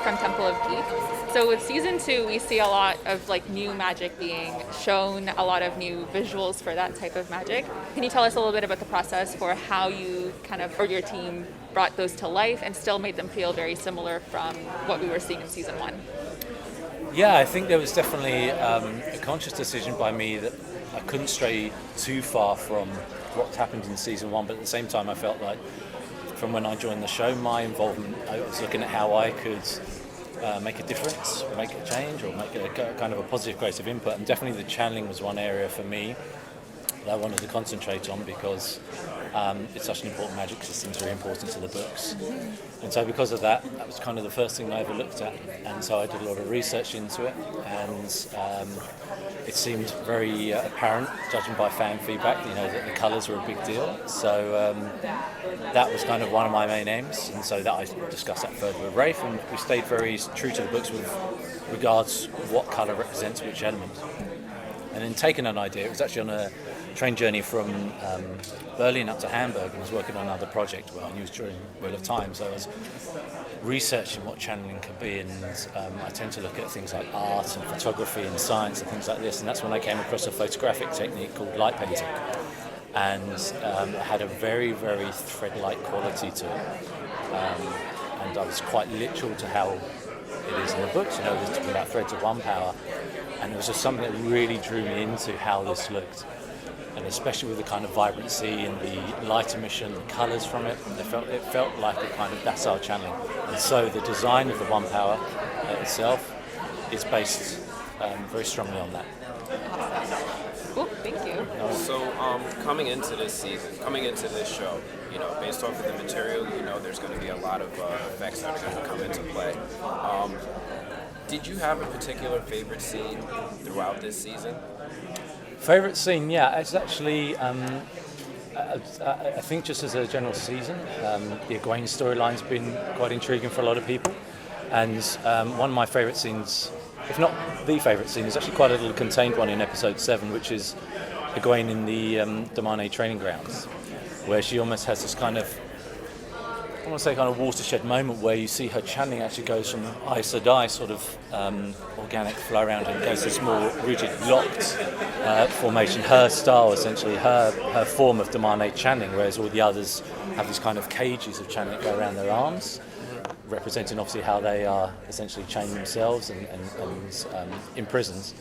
from Temple of Geek. So with season 2, we see a lot of like new magic being shown, a lot of new visuals for that type of magic. Can you tell us a little bit about the process for how you or your team brought those to life and still made them feel very similar from what we were seeing in season 1? Yeah, I think there was definitely a conscious decision by me that I couldn't stray too far from what happened in season 1, but at the same time I felt like from when I joined the show, my involvement, I was looking at how I could make a difference, or make a change, or make a kind of a positive creative input. And definitely the channeling was one area for me that I wanted to concentrate on because it's such an important magic system, it's very important to the books. And so because of that, that was kind of the first thing I ever looked at. And so I did a lot of research into it, and it seemed very apparent, judging by fan feedback, that the colours were a big deal. So that was kind of one of my main aims, and so that I discussed that further with Rafe, and we stayed very true to the books with regards what colour represents which element. And then taking an idea, it was actually on a train journey from Berlin up to Hamburg, and was working on another project where I knew it was during Wheel of Time, so I was researching what channeling could be, and I tend to look at things like art and photography and science and things like this, and that's when I came across a photographic technique called light painting, and it had a very, very thread-like quality to it, and I was quite literal to how it is in the books, there's talking about threads of one power, and it was just something that really drew me into how this looked. And especially with the kind of vibrancy and the light emission, the colours from it, it felt like a kind of docile channeling. And so the design of the one power itself is based very strongly on that. Cool, thank you. So coming into this season, coming into this show, based off of the material, there's going to be a lot of effects that are going to come into play. Did you have a particular favorite scene throughout this season? Favourite scene, yeah, it's actually, I think just as a general season, the Egwene storyline's been quite intriguing for a lot of people, and one of my favourite scenes, if not the favourite scene, is actually quite a little contained one in episode 7, which is Egwene in the Damane training grounds, where she almost has this kind of, I want to say kind of watershed moment where you see her channeling actually goes from Aes Sedai sort of organic flow around and goes to this more rigid locked formation. Her style, essentially, her form of Damane channeling, whereas all the others have these kind of cages of channeling that go around their arms, representing obviously how they are essentially chained themselves and imprisoned.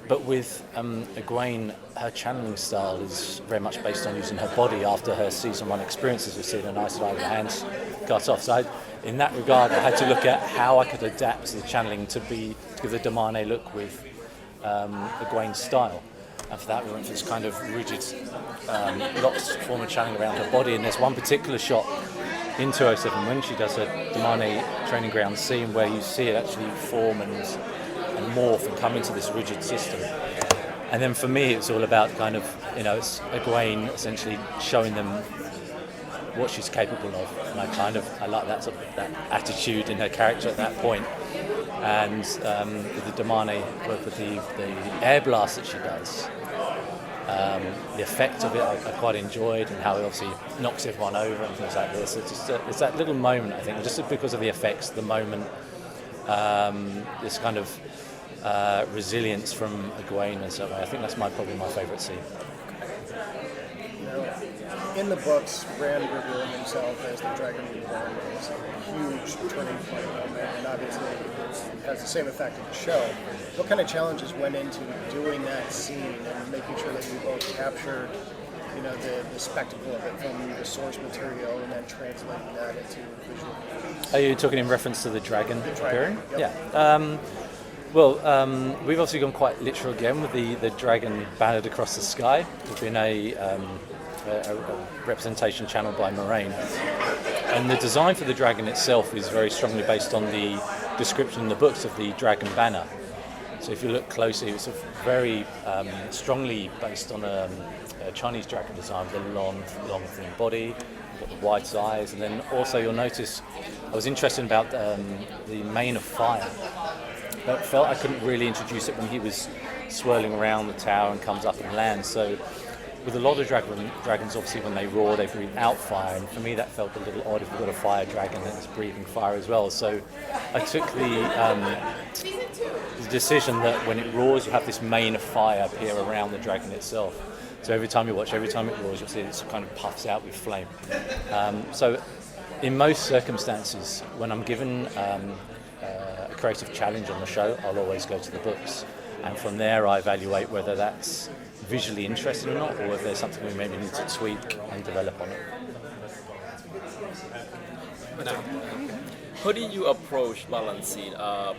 But with Egwene, her channeling style is very much based on using her body after her season 1 experiences. We've seen an Aes Sedai with her hands cut off. So in that regard, I had to look at how I could adapt the channeling to give the Damane look with Egwene's style. And for that, we went for this kind of rigid, locked form of channeling around her body. And there's one particular shot in 207 when she does her Damane training ground scene where you see it actually form and morph and come into this rigid system. And then for me, it's all about kind of, it's Egwene essentially showing them what she's capable of. And I like that sort of that attitude in her character at that point. And with the Damane, with the air blast that she does, the effect of it I quite enjoyed, and how it obviously knocks everyone over and things like this. It's that little moment, I think, just because of the effects, the moment, this kind of resilience from Egwene and so on. I think that's probably my favourite scene. In the books, Rand revealing himself as the Dragon Reborn is a huge turning point moment, and obviously it has the same effect in the show. What kind of challenges went into doing that scene and making sure that you both captured, the spectacle of it from the source material and then translating that into visual? Are you talking in reference to the dragon appearing? Yep. Yeah. We've obviously gone quite literal again with the dragon bannered across the sky. There's been a representation channeled by Moraine. And the design for the dragon itself is very strongly based on the description in the books of the dragon banner. So if you look closely, it's very strongly based on a Chinese dragon design with a long thin body, got the white eyes, and then also you'll notice I was interested about the mane of fire. But felt I couldn't really introduce it when he was swirling around the tower and comes up and lands. So with a lot of dragons, obviously when they roar, they breathe out fire, and for me that felt a little odd if we've got a fire dragon that's breathing fire as well. So I took the decision that when it roars, you have this mane of fire appear around the dragon itself. So every time it roars, you'll see it kind of puffs out with flame. So in most circumstances, when I'm given a creative challenge on the show, I'll always go to the books. And from there, I evaluate whether that's visually interesting or not, or if there's something we maybe need to tweak and develop on it. Now, how did you approach balancing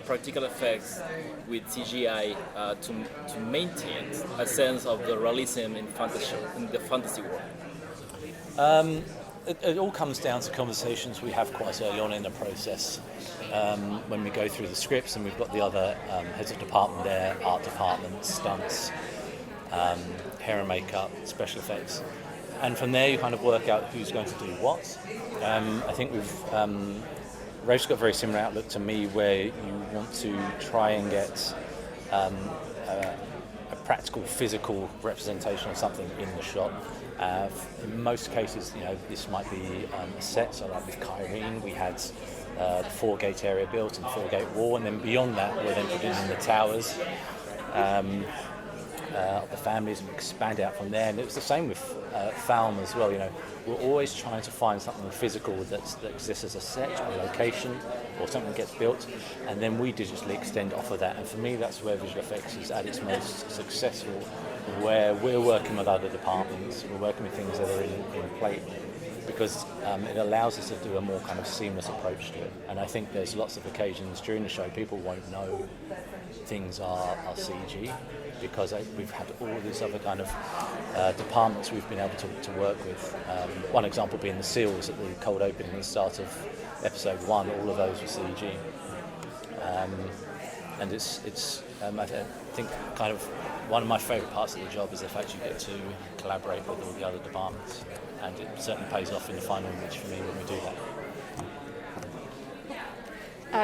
practical effects with CGI to maintain a sense of the realism in the fantasy world? It all comes down to conversations we have quite early on in the process. When we go through the scripts and we've got the other heads of department there, art department, stunts, hair and makeup, special effects. And from there you kind of work out who's going to do what. I think Rafe's got a very similar outlook to me, where you want to try and get a practical, physical representation of something in the shot. In most cases, this might be a set. So like with Kyrene, we had the 4-gate area built and the 4-gate wall, and then beyond that, we're then putting in the towers of the families and expand out from there. And it was the same with Falm as well. We're always trying to find something physical that exists as a set or location or something that gets built, and then we digitally extend off of that. And for me, that's where visual effects is at its most successful, where we're working with other departments, we're working with things that are in plate, because it allows us to do a more kind of seamless approach to it. And I think there's lots of occasions during the show people won't know things are CG, because we've had all these other kind of departments we've been able to work with. One example being the seals at the cold opening and the start of episode 1, all of those were CG. And it's I think kind of one of my favourite parts of the job is the fact you get to collaborate with all the other departments, and it certainly pays off in the final image for me when we do that.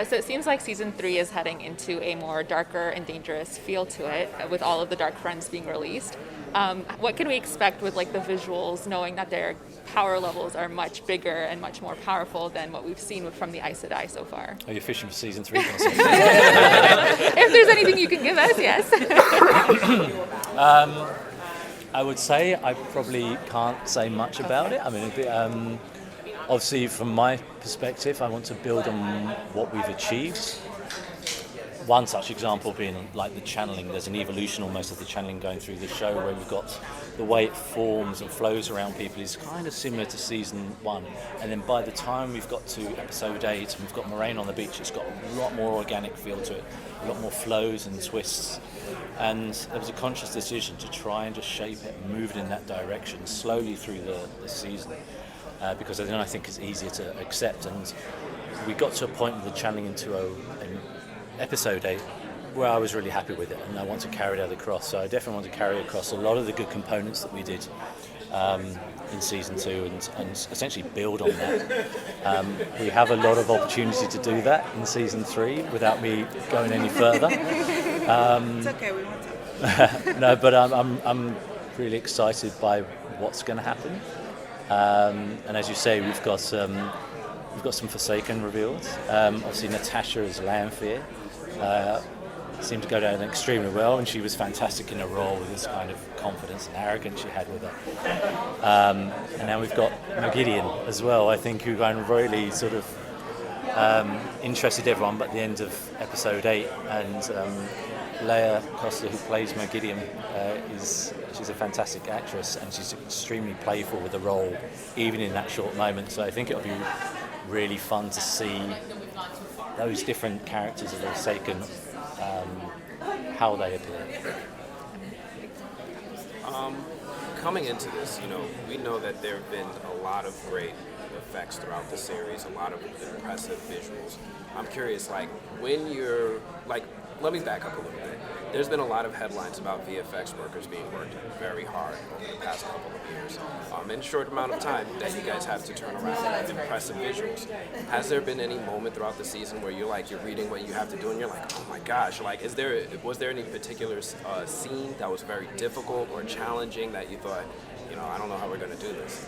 So it seems like season 3 is heading into a more darker and dangerous feel to it, with all of the Dark Friends being released. What can we expect with like the visuals, knowing that their power levels are much bigger and much more powerful than what we've seen from the Aes Sedai so far? Are you fishing for season 3? If there's anything you can give us, yes. I would say I probably can't say much about it. I mean, obviously, from my perspective, I want to build on what we've achieved. One such example being like the channeling. There's an evolution almost of the channeling going through the show, where we've got the way it forms and flows around people is kind of similar to season 1. And then by the time we've got to episode 8 and we've got Moraine on the beach, it's got a lot more organic feel to it, a lot more flows and twists. And there was a conscious decision to try and just shape it and move it in that direction slowly through the season. Because then I think it's easier to accept. And we got to a point with the channeling into in episode 8 where I was really happy with it, and I want to carry that across. So I definitely want to carry across a lot of the good components that we did in season 2 and essentially build on that. We have a lot of opportunity to do that in season 3 without me going any further. It's okay, we won't tell. No, but I'm really excited by what's going to happen. And as you say, we've got some Forsaken reveals. Obviously, Natasha as Lanfear seemed to go down extremely well, and she was fantastic in her role with this kind of confidence and arrogance she had with her. And now we've got Mogideon as well. I think who kind of really sort of interested everyone, but at the end of episode 8, and Leia Costa, who plays Mogideon, she's a fantastic actress, and she's extremely playful with the role, even in that short moment. So I think it'll be really fun to see those different characters of the Forsaken, how they appear. Coming into this, we know that there have been a lot of great effects throughout the series, a lot of impressive visuals. I'm curious, when you're let me back up a little bit. There's been a lot of headlines about VFX workers being worked very hard over the past couple of years. In a short amount of time that you guys have to turn around with impressive visuals. Has there been any moment throughout the season where you're reading what you have to do and you're like, oh my gosh, was there any particular scene that was very difficult or challenging that you thought, I don't know how we're going to do this?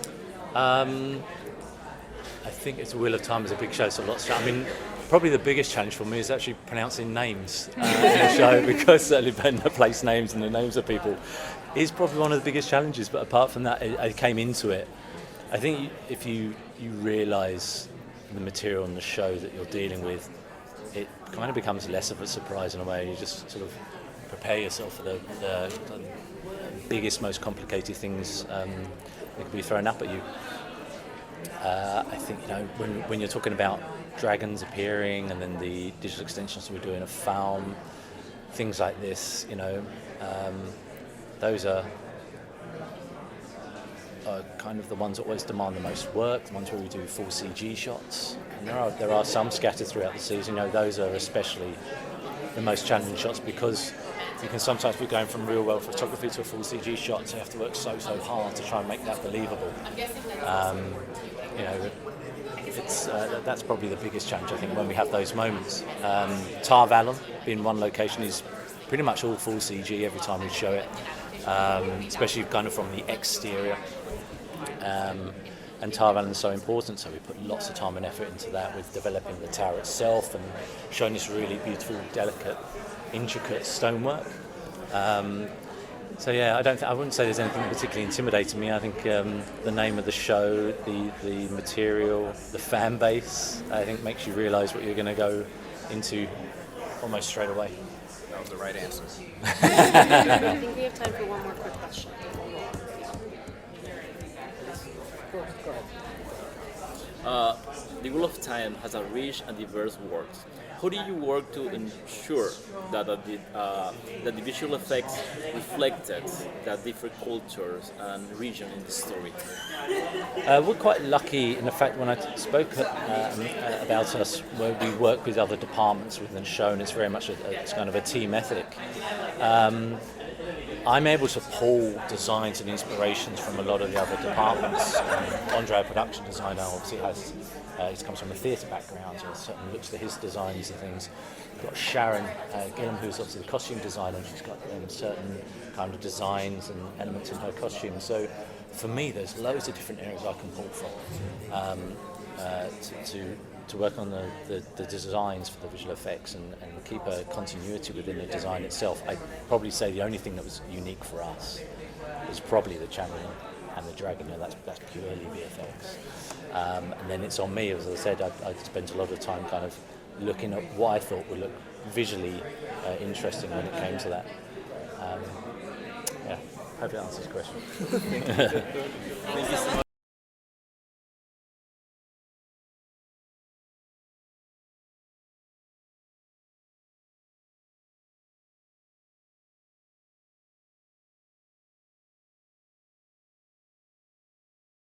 I think it's Wheel of Time is a big show, so lots of, I mean, probably the biggest challenge for me is actually pronouncing names in the show, because certainly when the place names and the names of people is probably one of the biggest challenges. But apart from that, I came into it. I think if you realise the material and the show that you're dealing with, it kind of becomes less of a surprise in a way. You just sort of prepare yourself for the biggest, most complicated things that could be thrown up at you. I think, when you're talking about dragons appearing and then the digital extensions we're doing of Falm, things like this, those are kind of the ones that always demand the most work, the ones where we do full CG shots. And there are some scattered throughout the season. Those are especially the most challenging shots, because you can sometimes be going from real world photography to a full CG shot, so you have to work so hard to try and make that believable. That's probably the biggest challenge, I think, when we have those moments. Tar Valon being one location is pretty much all full CG every time we show it, especially kind of from the exterior. And Tar Valon is so important, so we put lots of time and effort into that, with developing the tower itself and showing this really beautiful, delicate, intricate stonework. I wouldn't say there's anything particularly intimidating me. I think the name of the show, the material, the fan base, I think makes you realise what you're going to go into almost straight away. That was the right answer. I think we have time for one more quick question. The Wheel of Time has a rich and diverse world. How do you work to ensure that the visual effects reflected the different cultures and region in the story? We're quite lucky in the fact, when I spoke about us, where we work with other departments within the show, and it's very much it's kind of a team ethic. I'm able to pull designs and inspirations from a lot of the other departments. Andre, our production designer, obviously he comes from a theatre background, so certainly looks to his designs and things. We've got Sharon Gillum, who's obviously the costume designer, and she's got certain kind of designs and elements in her costume. So for me, there's loads of different areas I can pull from to work on the designs for the visual effects and keep a continuity within the design itself. I'd probably say the only thing that was unique for us was probably the channeling and the dragon. That's purely VFX. And then it's on me, as I said, I spent a lot of time kind of looking at what I thought would look visually interesting when it came to that. Hope it answers the question. Thank you so much.